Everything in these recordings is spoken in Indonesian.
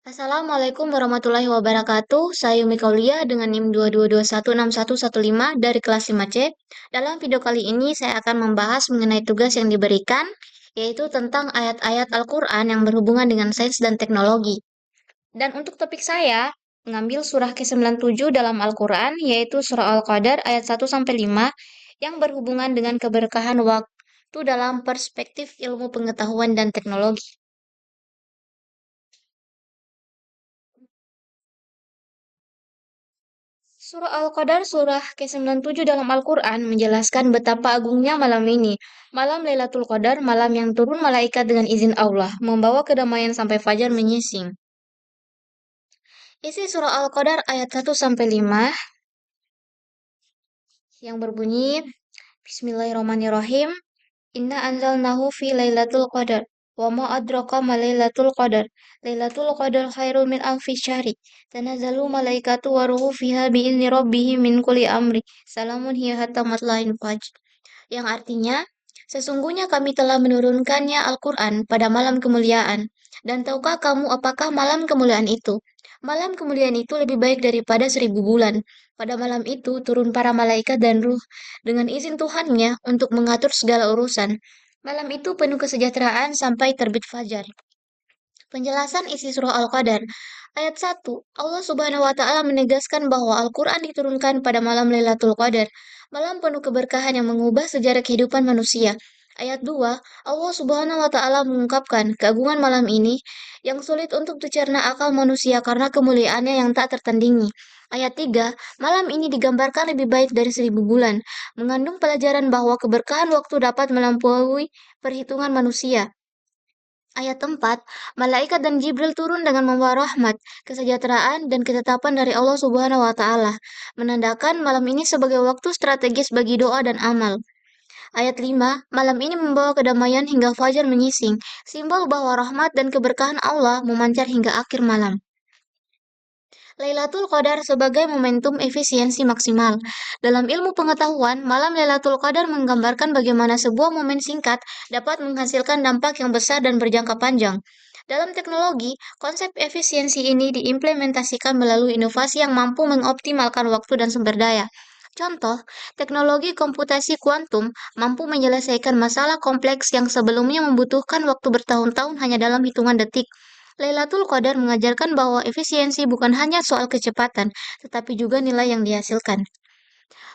Assalamualaikum warahmatullahi wabarakatuh. Saya Yumi Kaulia dengan NIM 2221611 dari kelas 5C. Dalam video kali ini saya akan membahas mengenai tugas yang diberikan, yaitu tentang ayat-ayat Al-Quran yang berhubungan dengan sains dan teknologi. Dan untuk topik saya, mengambil surah ke-97 dalam Al-Quran, yaitu surah Al-Qadar ayat 1-5, yang berhubungan dengan keberkahan waktu dalam perspektif ilmu pengetahuan dan teknologi. Surah Al-Qadar surah ke-97 dalam Al-Quran menjelaskan betapa agungnya malam ini. Malam Lailatul Qadar, malam yang turun malaikat dengan izin Allah, membawa kedamaian sampai fajar menyising. Isi surah Al-Qadar ayat 1-5 yang berbunyi, Bismillahirrahmanirrahim, Inna anzalnahu fi Lailatul Qadar. Wa ma adraka ma Lailatul Qadar. Lailatul Qadar khairul min alfi syahri. Tanazzalu malaikatu wa ruhu fiha bi'izni rabbihim min kulli amri. Salamun hiya hatta matla'il fajr. Yang artinya, sesungguhnya kami telah menurunkannya Al-Quran pada malam kemuliaan. Dan tahukah kamu apakah malam kemuliaan itu? Malam kemuliaan itu lebih baik daripada 1.000 bulan. Pada malam itu turun para malaikat dan ruh dengan izin Tuhannya untuk mengatur segala urusan. Malam itu penuh kesejahteraan sampai terbit fajar. Penjelasan isi surah Al-Qadar. Ayat 1, Allah Subhanahu wa taala menegaskan bahwa Al-Qur'an diturunkan pada malam Lailatul Qadar, malam penuh keberkahan yang mengubah sejarah kehidupan manusia. Ayat 2, Allah Subhanahu wa taala mengungkapkan keagungan malam ini yang sulit untuk dicerna akal manusia karena kemuliaannya yang tak tertandingi. Ayat 3, malam ini digambarkan lebih baik dari 1.000 bulan, mengandung pelajaran bahwa keberkahan waktu dapat melampaui perhitungan manusia. Ayat 4, malaikat dan Jibril turun dengan membawa rahmat, kesejahteraan, dan ketetapan dari Allah Subhanahu wa Ta'ala, menandakan malam ini sebagai waktu strategis bagi doa dan amal. Ayat 5, malam ini membawa kedamaian hingga fajar menyising, simbol bahwa rahmat dan keberkahan Allah memancar hingga akhir malam. Lailatul Qadar sebagai momentum efisiensi maksimal. Dalam ilmu pengetahuan, malam Lailatul Qadar menggambarkan bagaimana sebuah momen singkat dapat menghasilkan dampak yang besar dan berjangka panjang. Dalam teknologi, konsep efisiensi ini diimplementasikan melalui inovasi yang mampu mengoptimalkan waktu dan sumber daya. Contoh, teknologi komputasi kuantum mampu menyelesaikan masalah kompleks yang sebelumnya membutuhkan waktu bertahun-tahun hanya dalam hitungan detik. Lailatul Qadar mengajarkan bahwa efisiensi bukan hanya soal kecepatan, tetapi juga nilai yang dihasilkan.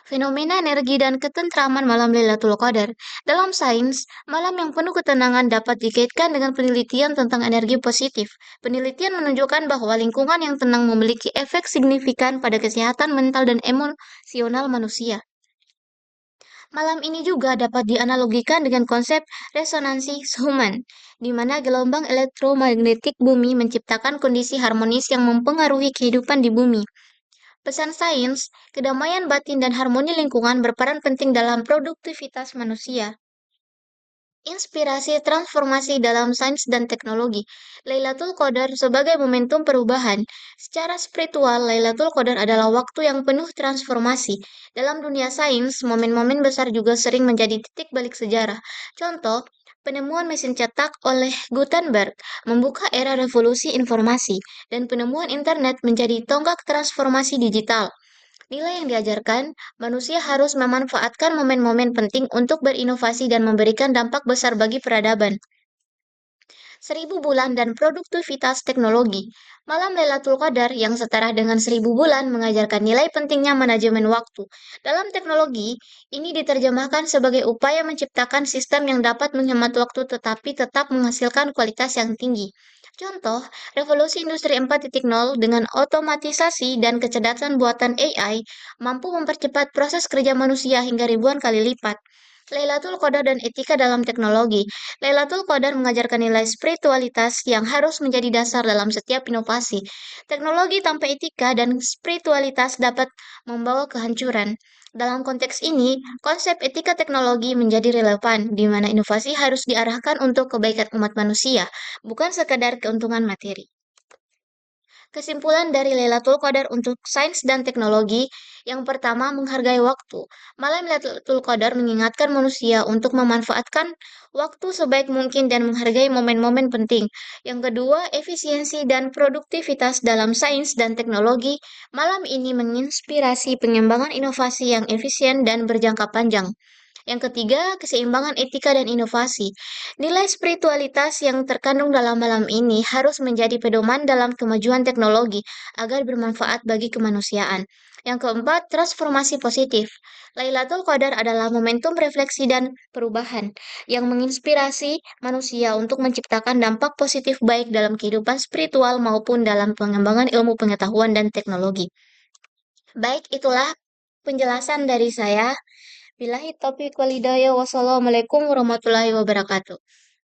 Fenomena energi dan ketentraman malam Lailatul Qadar. Dalam sains, malam yang penuh ketenangan dapat dikaitkan dengan penelitian tentang energi positif. Penelitian menunjukkan bahwa lingkungan yang tenang memiliki efek signifikan pada kesehatan mental dan emosional manusia. Malam ini juga dapat dianalogikan dengan konsep resonansi Schumann, di mana gelombang elektromagnetik bumi menciptakan kondisi harmonis yang mempengaruhi kehidupan di bumi. Pesan sains, kedamaian batin dan harmoni lingkungan berperan penting dalam produktivitas manusia. Inspirasi transformasi dalam sains dan teknologi. Lailatul Qadar sebagai momentum perubahan. Secara spiritual, Lailatul Qadar adalah waktu yang penuh transformasi. Dalam dunia sains, momen-momen besar juga sering menjadi titik balik sejarah. Contoh, penemuan mesin cetak oleh Gutenberg membuka era revolusi informasi, dan penemuan internet menjadi tonggak transformasi digital. Nilai yang diajarkan, manusia harus memanfaatkan momen-momen penting untuk berinovasi dan memberikan dampak besar bagi peradaban. 1.000 bulan dan produktivitas teknologi. Malam Lailatul Qadar yang setara dengan 1.000 bulan mengajarkan nilai pentingnya manajemen waktu. Dalam teknologi, ini diterjemahkan sebagai upaya menciptakan sistem yang dapat menghemat waktu tetapi tetap menghasilkan kualitas yang tinggi. Contoh, revolusi industri 4.0 dengan otomatisasi dan kecerdasan buatan AI mampu mempercepat proses kerja manusia hingga ribuan kali lipat. Lailatul Qadar dan etika dalam teknologi. Lailatul Qadar mengajarkan nilai spiritualitas yang harus menjadi dasar dalam setiap inovasi. Teknologi tanpa etika dan spiritualitas dapat membawa kehancuran. Dalam konteks ini, konsep etika teknologi menjadi relevan, di mana inovasi harus diarahkan untuk kebaikan umat manusia, bukan sekadar keuntungan materi. Kesimpulan dari Lailatul Qadar untuk sains dan teknologi, yang pertama menghargai waktu. Malam Lailatul Qadar mengingatkan manusia untuk memanfaatkan waktu sebaik mungkin dan menghargai momen-momen penting. Yang kedua, efisiensi dan produktivitas dalam sains dan teknologi. Malam ini menginspirasi pengembangan inovasi yang efisien dan berjangka panjang. Yang ketiga, keseimbangan etika dan inovasi. Nilai spiritualitas yang terkandung dalam malam ini harus menjadi pedoman dalam kemajuan teknologi agar bermanfaat bagi kemanusiaan. Yang keempat, transformasi positif. Lailatul Qadar adalah momentum refleksi dan perubahan yang menginspirasi manusia untuk menciptakan dampak positif baik dalam kehidupan spiritual maupun dalam pengembangan ilmu pengetahuan dan teknologi. Baik, itulah penjelasan dari saya. Billahi taufiq wal hidayah. Wassalamualaikum warahmatullahi wabarakatuh.